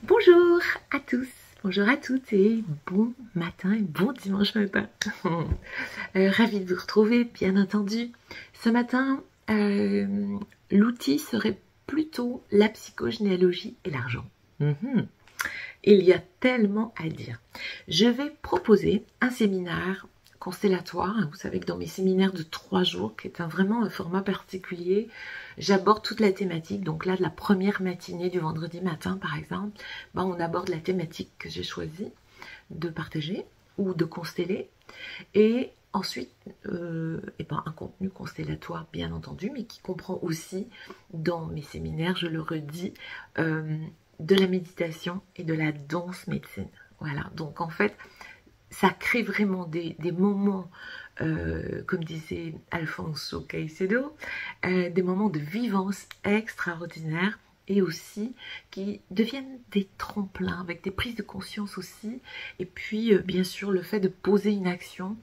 Bonjour à tous, bonjour à toutes et bon matin et bon dimanche matin. Ravie de vous retrouver, bien entendu. Ce matin, l'outil serait plutôt la psychogénéalogie et l'argent. Il y a tellement à dire. Je vais proposer un séminaire constellatoire. Vous savez que dans mes séminaires de 3 jours, qui est vraiment un format particulier, j'aborde toute la thématique. Donc là, de la première matinée du vendredi matin, par exemple, on aborde la thématique que j'ai choisi de partager ou de consteller. Et ensuite, un contenu constellatoire, bien entendu, mais qui comprend aussi, dans mes séminaires, je le redis, de la méditation et de la danse médecine. Voilà, donc en fait, ça crée vraiment des moments, comme disait Alfonso Caicedo, des moments de vivance extraordinaires et aussi qui deviennent des tremplins avec des prises de conscience aussi. Et puis, bien sûr, le fait de poser une action,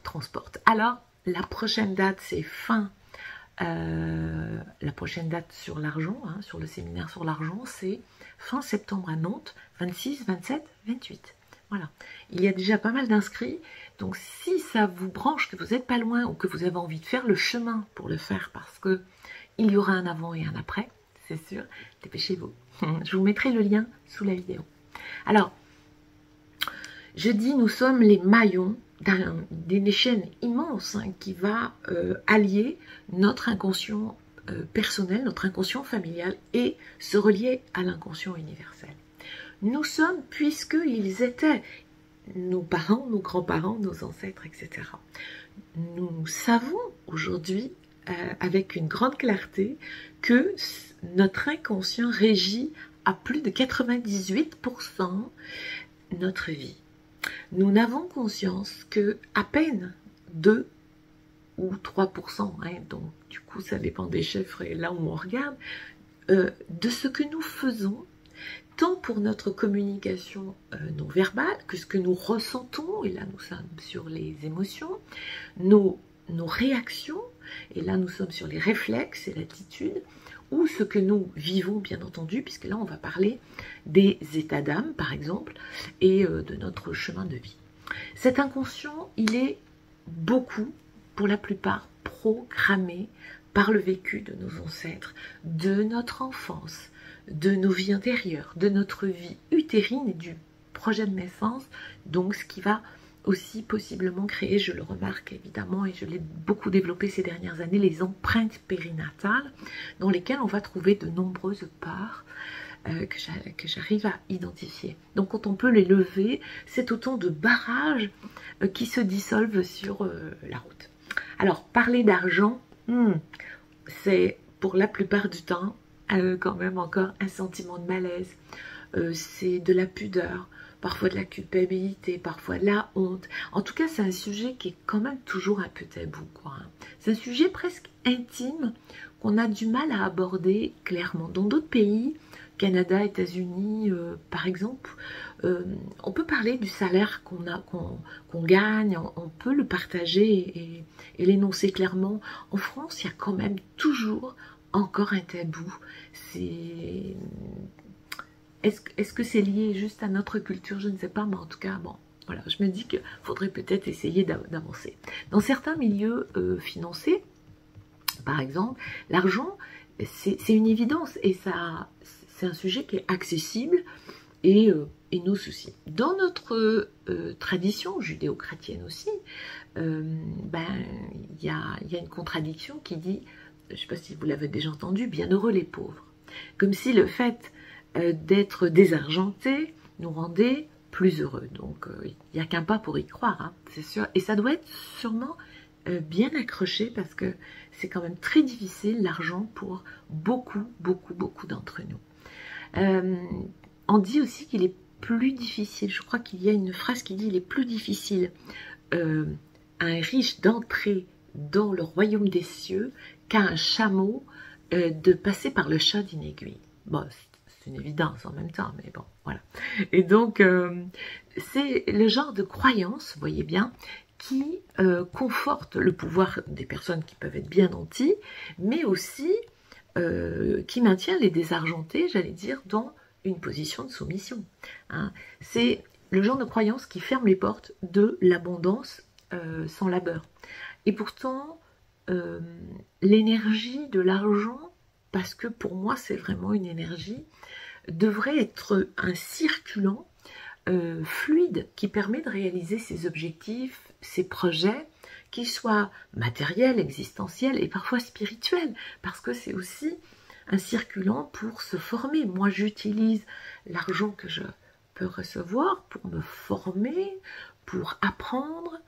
transporte. Alors, la prochaine date, c'est la prochaine date sur l'argent, sur le séminaire sur l'argent, c'est fin septembre à Nantes, 26, 27, 28. Voilà, il y a déjà pas mal d'inscrits, donc si ça vous branche, que vous n'êtes pas loin ou que vous avez envie de faire le chemin pour le faire, parce que il y aura un avant et un après, c'est sûr, dépêchez-vous. Je vous mettrai le lien sous la vidéo. Alors, je dis, nous sommes les maillons d'une chaîne immense qui va allier notre inconscient personnel, notre inconscient familial et se relier à l'inconscient universel. Nous sommes, puisqu'ils étaient nos parents, nos grands-parents, nos ancêtres, etc. Nous savons aujourd'hui, avec une grande clarté, que notre inconscient régit à plus de 98% notre vie. Nous n'avons conscience que à peine 2 ou 3%, donc du coup ça dépend des chiffres et là où on regarde, de ce que nous faisons, tant pour notre communication non verbale que ce que nous ressentons, et là nous sommes sur les émotions, nos réactions, et là nous sommes sur les réflexes et l'attitude, ou ce que nous vivons bien entendu, puisque là on va parler des états d'âme par exemple, et de notre chemin de vie. Cet inconscient, il est beaucoup, pour la plupart, programmé par le vécu de nos ancêtres, de notre enfance, de nos vies intérieures, de notre vie utérine et du projet de naissance, donc ce qui va aussi possiblement créer, je le remarque évidemment et je l'ai beaucoup développé ces dernières années, les empreintes périnatales dans lesquelles on va trouver de nombreuses parts que j'arrive à identifier. Donc quand on peut les lever, c'est autant de barrages qui se dissolvent sur la route. Alors parler d'argent, c'est pour la plupart du temps quand même encore un sentiment de malaise, c'est de la pudeur, parfois de la culpabilité, parfois de la honte. En tout cas, c'est un sujet qui est quand même toujours un peu tabou, C'est un sujet presque intime qu'on a du mal à aborder clairement. Dans d'autres pays, Canada, États-Unis, par exemple, on peut parler du salaire qu'on gagne, on peut le partager et l'énoncer clairement. En France, il y a quand même toujours encore un tabou. Est-ce que c'est lié juste à notre culture? Je ne sais pas, mais en tout cas, bon, voilà, je me dis qu'il faudrait peut-être essayer d'avancer. Dans certains milieux financiers, par exemple, l'argent, c'est une évidence et c'est un sujet qui est accessible et nos soucis. Dans notre tradition judéo-chrétienne aussi, il y a une contradiction qui dit, je ne sais pas si vous l'avez déjà entendu, bienheureux les pauvres. Comme si le fait d'être désargenté nous rendait plus heureux. Donc il n'y a qu'un pas pour y croire, c'est sûr. Et ça doit être sûrement bien accroché parce que c'est quand même très difficile l'argent pour beaucoup d'entre nous. On dit aussi qu'il est plus difficile, je crois qu'il y a une phrase qui dit il est plus difficile à un riche d'entrer dans le royaume des cieux qu'à un chameau de passer par le chat d'une aiguille. Bon, c'est une évidence en même temps, mais bon, voilà. Et donc, c'est le genre de croyance, vous voyez bien, qui conforte le pouvoir des personnes qui peuvent être bien nanties, mais aussi qui maintient les désargentés, j'allais dire, dans une position de soumission. Hein. C'est le genre de croyance qui ferme les portes de l'abondance sans labeur. Et pourtant, l'énergie de l'argent, parce que pour moi c'est vraiment une énergie, devrait être un circulant fluide qui permet de réaliser ses objectifs, ses projets, qu'ils soient matériels, existentiels et parfois spirituels, parce que c'est aussi un circulant pour se former. Moi, j'utilise l'argent que je peux recevoir pour me former, pour apprendre,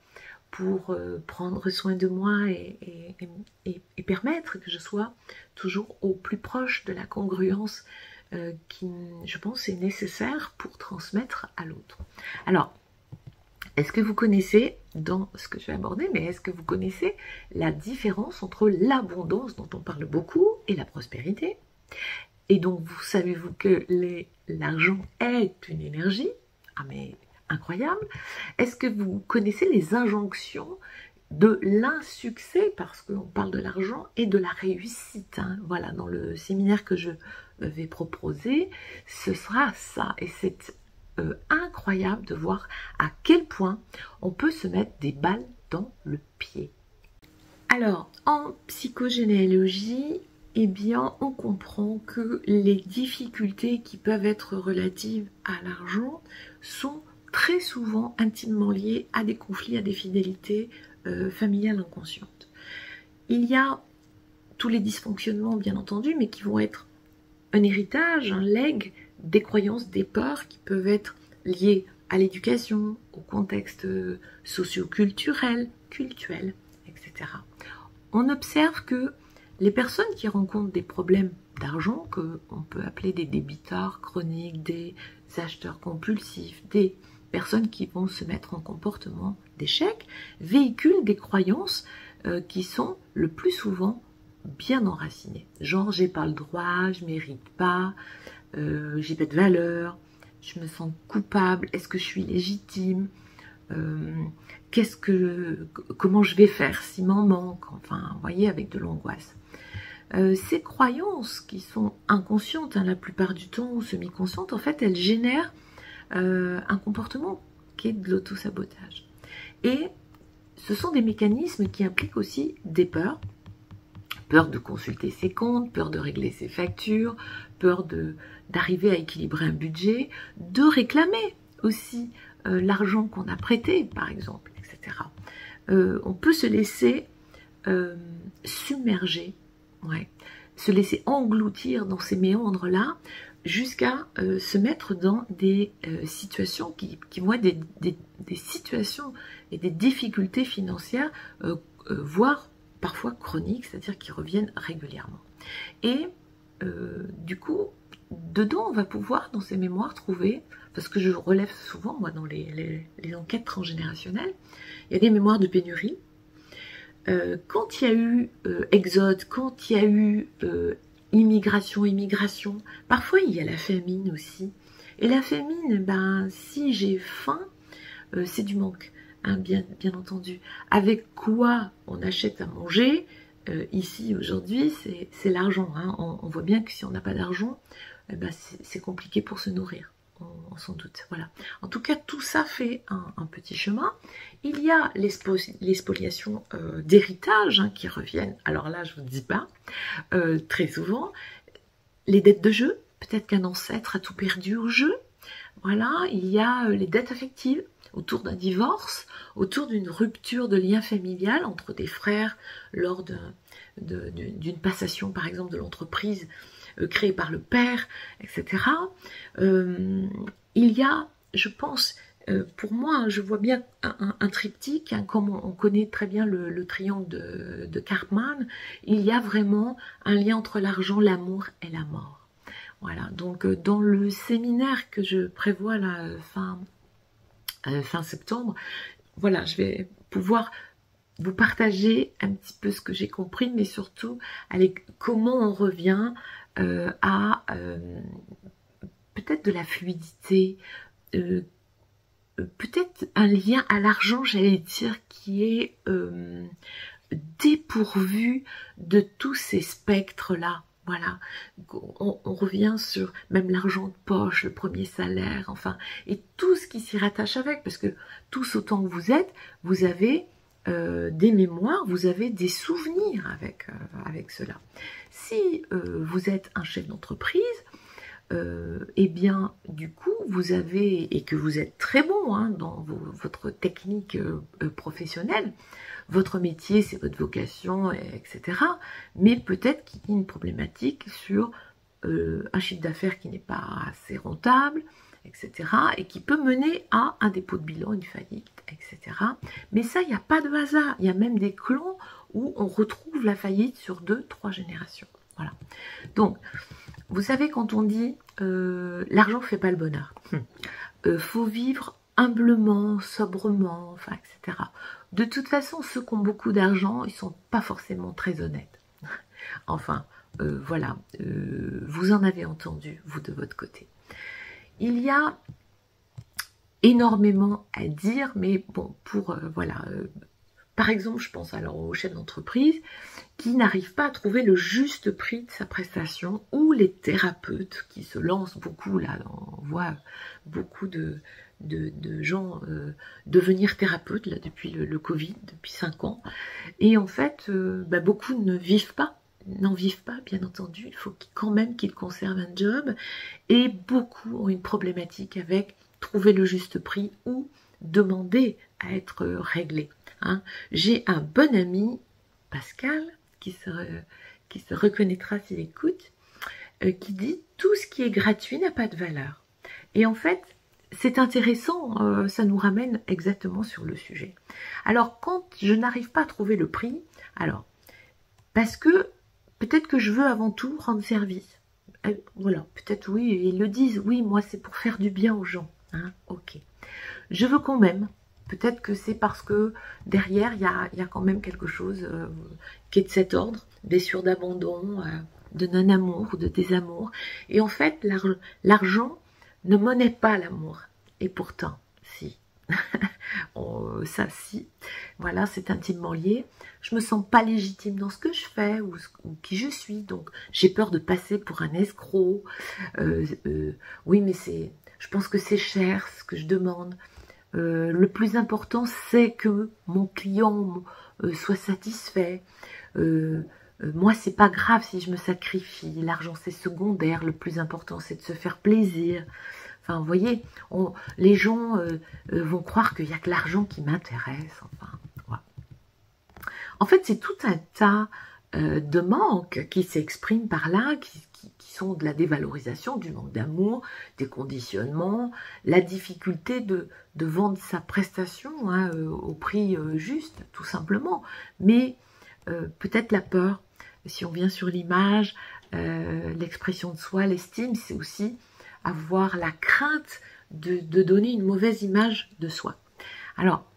pour prendre soin de moi et permettre que je sois toujours au plus proche de la congruence qui, je pense, est nécessaire pour transmettre à l'autre. Alors, est-ce que vous connaissez, dans ce que je vais aborder, mais est-ce que vous connaissez la différence entre l'abondance dont on parle beaucoup et la prospérité? Et donc, savez-vous que l'argent est une énergie? Ah mais incroyable! Est-ce que vous connaissez les injonctions de l'insuccès, parce qu'on parle de l'argent et de la réussite, hein? Voilà, dans le séminaire que je vais proposer, ce sera ça, et c'est incroyable de voir à quel point on peut se mettre des balles dans le pied. Alors, en psychogénéalogie, eh bien, on comprend que les difficultés qui peuvent être relatives à l'argent sont très souvent intimement liées à des conflits, à des fidélités familiales inconscientes. Il y a tous les dysfonctionnements, bien entendu, mais qui vont être un héritage, un legs, des croyances, des peurs qui peuvent être liées à l'éducation, au contexte socio-culturel, cultuel, etc. On observe que les personnes qui rencontrent des problèmes d'argent, qu'on peut appeler des débiteurs chroniques, des acheteurs compulsifs, des personnes qui vont se mettre en comportement d'échec, véhiculent des croyances qui sont le plus souvent bien enracinées. Genre, j'ai pas le droit, je mérite pas, j'ai pas de valeur, je me sens coupable, est-ce que je suis légitime, comment je vais faire s'il m'en manque, enfin, vous voyez, avec de l'angoisse. Ces croyances qui sont inconscientes, hein, la plupart du temps, ou semi-conscientes, en fait, elles génèrent un comportement qui est de l'auto-sabotage. Et ce sont des mécanismes qui impliquent aussi des peurs. Peur de consulter ses comptes, peur de régler ses factures, peur d'arriver à équilibrer un budget, de réclamer aussi l'argent qu'on a prêté, par exemple, etc. On peut se laisser submerger, ouais, se laisser engloutir dans ces méandres-là, jusqu'à se mettre dans des situations qui vont être des situations et des difficultés financières, voire parfois chroniques, c'est-à-dire qui reviennent régulièrement. Et du coup, dedans, on va pouvoir, dans ces mémoires, trouver, parce que je relève souvent, moi, dans les enquêtes transgénérationnelles, il y a des mémoires de pénurie. Quand il y a eu exode, quand il y a eu immigration, parfois il y a la famine aussi. Et la famine, ben, si j'ai faim, c'est du manque. Hein, bien entendu. Avec quoi on achète à manger, ici aujourd'hui, c'est l'argent. Hein. On voit bien que si on n'a pas d'argent, ben c'est compliqué pour se nourrir, on s'en doute. Voilà. En tout cas, tout ça fait un petit chemin. Il y a les spoliations d'héritage, hein, qui reviennent. Alors là, je ne vous dis pas, très souvent. Les dettes de jeu, peut-être qu'un ancêtre a tout perdu au jeu. Voilà, il y a les dettes affectives, autour d'un divorce, autour d'une rupture de lien familial entre des frères lors d'une passation, par exemple, de l'entreprise créée par le père, etc. Il y a, je pense, pour moi, je vois bien un triptyque, hein, comme on connaît très bien le triangle de Karpman. Il y a vraiment un lien entre l'argent, l'amour et la mort. Voilà, donc dans le séminaire que je prévois là, fin septembre, voilà, je vais pouvoir vous partager un petit peu ce que j'ai compris, mais surtout comment on revient à peut-être de la fluidité, peut-être un lien à l'argent, j'allais dire, qui est dépourvu de tous ces spectres-là. Voilà, on revient sur même l'argent de poche, le premier salaire, enfin, et tout ce qui s'y rattache avec, parce que tous autant que vous êtes, vous avez des mémoires, vous avez des souvenirs avec cela. Si vous êtes un chef d'entreprise, eh bien, du coup, vous avez, et que vous êtes très bon hein, dans votre technique professionnelle, votre métier, c'est votre vocation, etc. Mais peut-être qu'il y a une problématique sur un chiffre d'affaires qui n'est pas assez rentable, etc. Et qui peut mener à un dépôt de bilan, une faillite, etc. Mais ça, il n'y a pas de hasard. Il y a même des clans où on retrouve la faillite sur 2-3 générations. Voilà. Donc, vous savez, quand on dit l'argent ne fait pas le bonheur, faut vivre humblement, sobrement, enfin, etc. De toute façon, ceux qui ont beaucoup d'argent, ils ne sont pas forcément très honnêtes. Enfin, voilà, vous en avez entendu, vous, de votre côté. Il y a énormément à dire, mais bon, pour, voilà, par exemple, je pense alors aux chefs d'entreprise qui n'arrivent pas à trouver le juste prix de sa prestation, ou les thérapeutes qui se lancent beaucoup, là, on voit beaucoup de gens devenir thérapeutes là, depuis le Covid, depuis 5 ans. Et en fait, beaucoup n'en vivent pas, bien entendu. Il faut quand même qu'ils conservent un job. Et beaucoup ont une problématique avec trouver le juste prix ou demander à être réglé. Hein. J'ai un bon ami, Pascal, qui se reconnaîtra s'il écoute, qui dit « tout ce qui est gratuit n'a pas de valeur ». Et en fait, c'est intéressant, ça nous ramène exactement sur le sujet. Alors, quand je n'arrive pas à trouver le prix, alors, parce que peut-être que je veux avant tout rendre service. Voilà, peut-être oui, ils le disent, oui, moi c'est pour faire du bien aux gens. Hein, ok. Je veux quand même, peut-être que c'est parce que derrière, il y a quand même quelque chose qui est de cet ordre, blessure d'abandon, de non-amour ou de désamour. Et en fait, l'argent ne monnaie pas l'amour. Et pourtant, si. Ça, si. Voilà, c'est intimement lié. Je me sens pas légitime dans ce que je fais ou qui je suis. Donc, j'ai peur de passer pour un escroc. Oui, mais je pense que c'est cher ce que je demande. Le plus important, c'est que mon client soit satisfait. Moi, c'est pas grave si je me sacrifie. L'argent, c'est secondaire. Le plus important, c'est de se faire plaisir. Enfin, vous voyez, les gens vont croire qu'il n'y a que l'argent qui m'intéresse. Enfin, voilà. En fait, c'est tout un tas de manques qui s'expriment par là, qui sont de la dévalorisation, du manque d'amour, des conditionnements, la difficulté de vendre sa prestation hein, au prix juste, tout simplement. Mais peut-être la peur, si on vient sur l'image, l'expression de soi, l'estime, c'est aussi avoir la crainte de donner une mauvaise image de soi. Alors,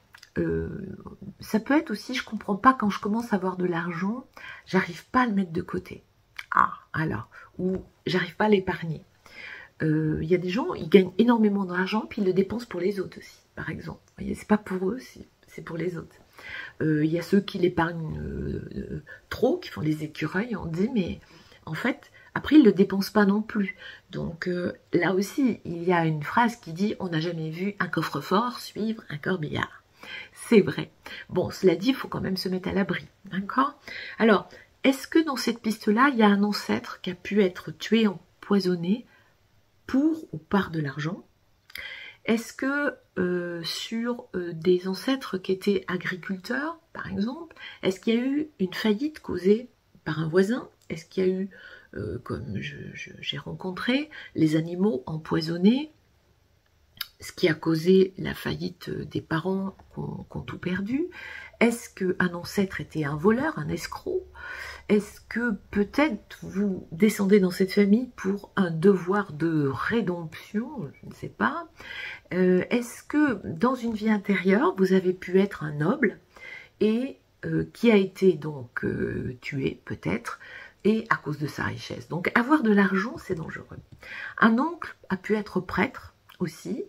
ça peut être aussi, je comprends pas, quand je commence à avoir de l'argent, j'arrive pas à le mettre de côté. Ah, alors, ou j'arrive pas à l'épargner. Il y a des gens, ils gagnent énormément d'argent, puis ils le dépensent pour les autres aussi, par exemple. Vous voyez, c'est pas pour eux, c'est pour les autres. Il y a ceux qui l'épargnent trop, qui font les écureuils, on dit, mais en fait, après, ils ne le dépensent pas non plus. Donc là aussi, il y a une phrase qui dit « On n'a jamais vu un coffre-fort suivre un corbillard ». C'est vrai. Bon, cela dit, il faut quand même se mettre à l'abri. D'accord ? Alors, est-ce que dans cette piste-là, il y a un ancêtre qui a pu être tué, empoisonné pour ou par de l'argent ? Est-ce que sur des ancêtres qui étaient agriculteurs, par exemple, est-ce qu'il y a eu une faillite causée par un voisin ? Est-ce qu'il y a eu, comme j'ai rencontré, les animaux empoisonnés, ce qui a causé la faillite des parents qui ont tout perdu? Est-ce qu'un ancêtre était un voleur, un escroc? Est-ce que peut-être vous descendez dans cette famille pour un devoir de rédemption? Je ne sais pas. Est-ce que dans une vie intérieure, vous avez pu être un noble et qui a été donc tué peut-être, et à cause de sa richesse. Donc avoir de l'argent, c'est dangereux. Un oncle a pu être prêtre aussi,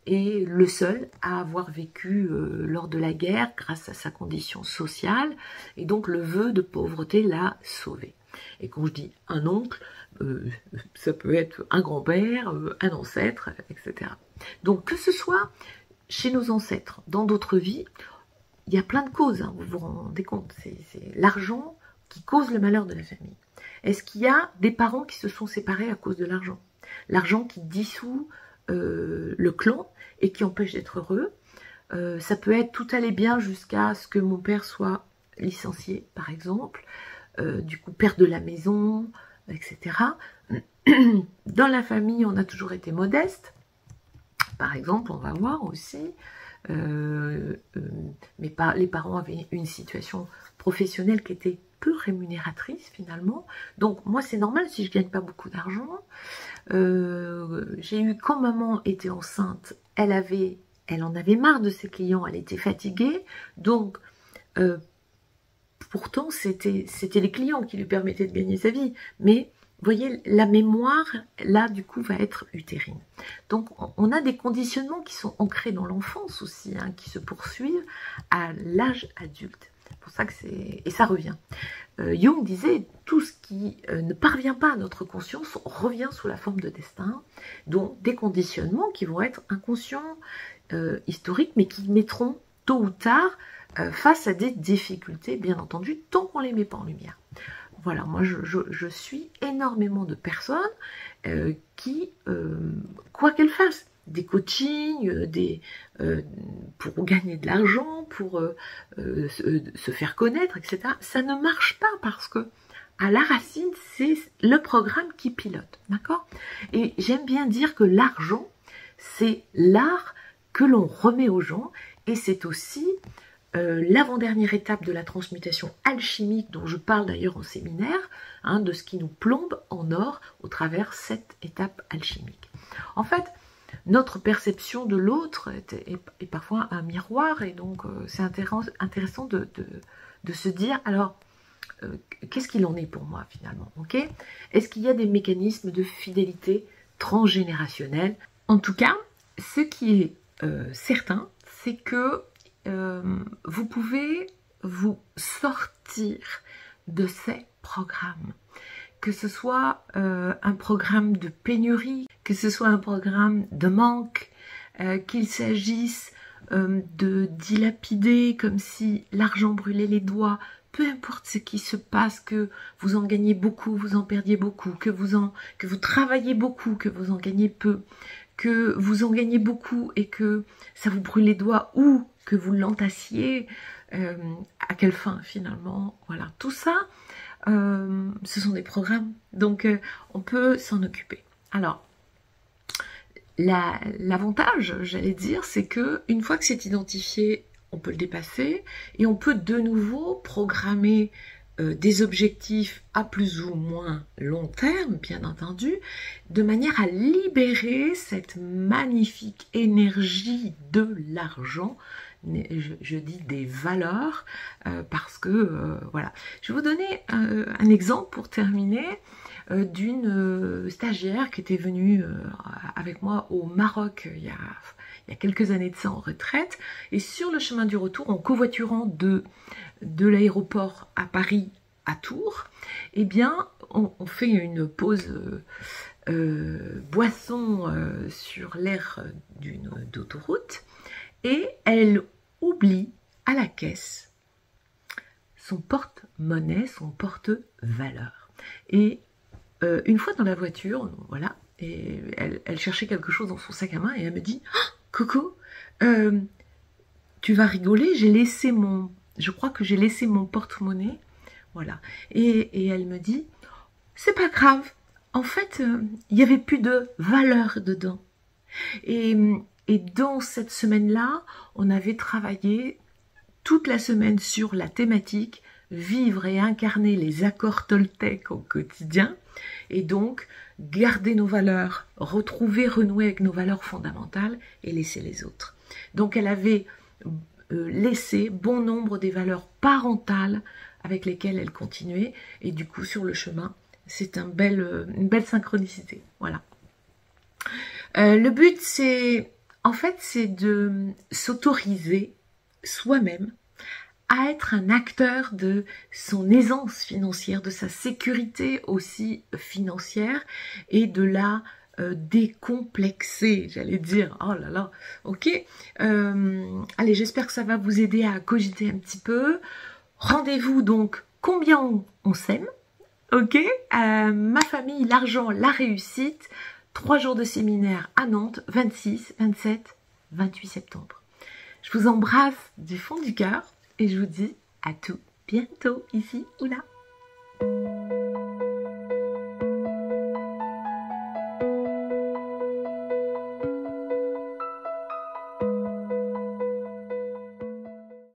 et le seul à avoir vécu lors de la guerre grâce à sa condition sociale, et donc le vœu de pauvreté l'a sauvé. Et quand je dis un oncle, ça peut être un grand-père, un ancêtre, etc. Donc que ce soit chez nos ancêtres, dans d'autres vies, il y a plein de causes, hein, vous vous rendez compte, c'est l'argent qui cause le malheur de la famille. Est-ce qu'il y a des parents qui se sont séparés à cause de l'argent? L'argent qui dissout le clan et qui empêche d'être heureux. Ça peut être tout allait bien jusqu'à ce que mon père soit licencié, par exemple, du coup perdre la maison, etc. Dans la famille, on a toujours été modeste. Par exemple, on va voir aussi, les parents avaient une situation professionnelle qui était peu rémunératrice finalement. Donc moi c'est normal si je gagne pas beaucoup d'argent. J'ai eu quand maman était enceinte, elle en avait marre de ses clients, elle était fatiguée. Donc pourtant c'était les clients qui lui permettaient de gagner sa vie. Mais vous voyez, la mémoire, là, du coup, va être utérine. Donc, on a des conditionnements qui sont ancrés dans l'enfance aussi, hein, qui se poursuivent à l'âge adulte. C'est pour ça que c'est... Et ça revient. Jung disait, tout ce qui ne parvient pas à notre conscience revient sous la forme de destin, dont des conditionnements qui vont être inconscients, historiques, mais qui mettront tôt ou tard face à des difficultés, bien entendu, tant qu'on ne les met pas en lumière. Voilà, moi je suis énormément de personnes qui, quoi qu'elles fassent, des coachings, pour gagner de l'argent, pour se faire connaître, etc. Ça ne marche pas parce que à la racine, c'est le programme qui pilote, d'accord? Et j'aime bien dire que l'argent, c'est l'art que l'on remet aux gens et c'est aussi l'avant-dernière étape de la transmutation alchimique dont je parle d'ailleurs en séminaire, hein, de ce qui nous plombe en or au travers cette étape alchimique. En fait, notre perception de l'autre est parfois un miroir et donc c'est intéressant de se dire, alors, qu'est-ce qu'il en est pour moi finalement, ok? Est-ce qu'il y a des mécanismes de fidélité transgénérationnelle? En tout cas, ce qui est certain, c'est que vous pouvez vous sortir de ces programmes, que ce soit un programme de pénurie, que ce soit un programme de manque, qu'il s'agisse de dilapider comme si l'argent brûlait les doigts, peu importe ce qui se passe, que vous en gagnez beaucoup, vous en perdiez beaucoup, que vous travaillez beaucoup, que vous en gagnez peu, que vous en gagnez beaucoup et que ça vous brûle les doigts ou que vous l'entassiez, à quelle fin finalement, voilà, tout ça, ce sont des programmes, donc on peut s'en occuper. Alors, l'avantage, j'allais dire, c'est que une fois que c'est identifié, on peut le dépasser et on peut de nouveau programmer des objectifs à plus ou moins long terme, bien entendu, de manière à libérer cette magnifique énergie de l'argent. Je dis des valeurs parce que voilà. Je vais vous donner un exemple pour terminer d'une stagiaire qui était venue avec moi au Maroc il y a quelques années de ça en retraite, et sur le chemin du retour, en covoiturant de l'aéroport à Paris à Tours, eh bien on fait une pause boisson sur l'aire d'autoroute, et elle oublie à la caisse son porte-monnaie, son porte-valeur. Et une fois dans la voiture, voilà, et elle cherchait quelque chose dans son sac à main et elle me dit oh, « Coco, tu vas rigoler, je crois que j'ai laissé mon porte-monnaie. » Voilà. Et elle me dit « C'est pas grave, en fait, il n'y avait plus de valeur dedans. » Et dans cette semaine-là, on avait travaillé toute la semaine sur la thématique « Vivre et incarner les accords toltèques au quotidien » et donc garder nos valeurs, retrouver, renouer avec nos valeurs fondamentales et laisser les autres. Donc elle avait laissé bon nombre des valeurs parentales avec lesquelles elle continuait et du coup sur le chemin, c'est une belle synchronicité. Voilà. Le but c'est En fait, c'est de s'autoriser soi-même à être un acteur de son aisance financière, de sa sécurité aussi financière et de la décomplexer, j'allais dire. Oh là là, ok. Allez, j'espère que ça va vous aider à cogiter un petit peu. Rendez-vous donc combien on s'aime, ok. Ma famille, l'argent, la réussite. 3 jours de séminaire à Nantes, 26, 27, 28 septembre. Je vous embrasse du fond du cœur et je vous dis à tout bientôt, ici ou là.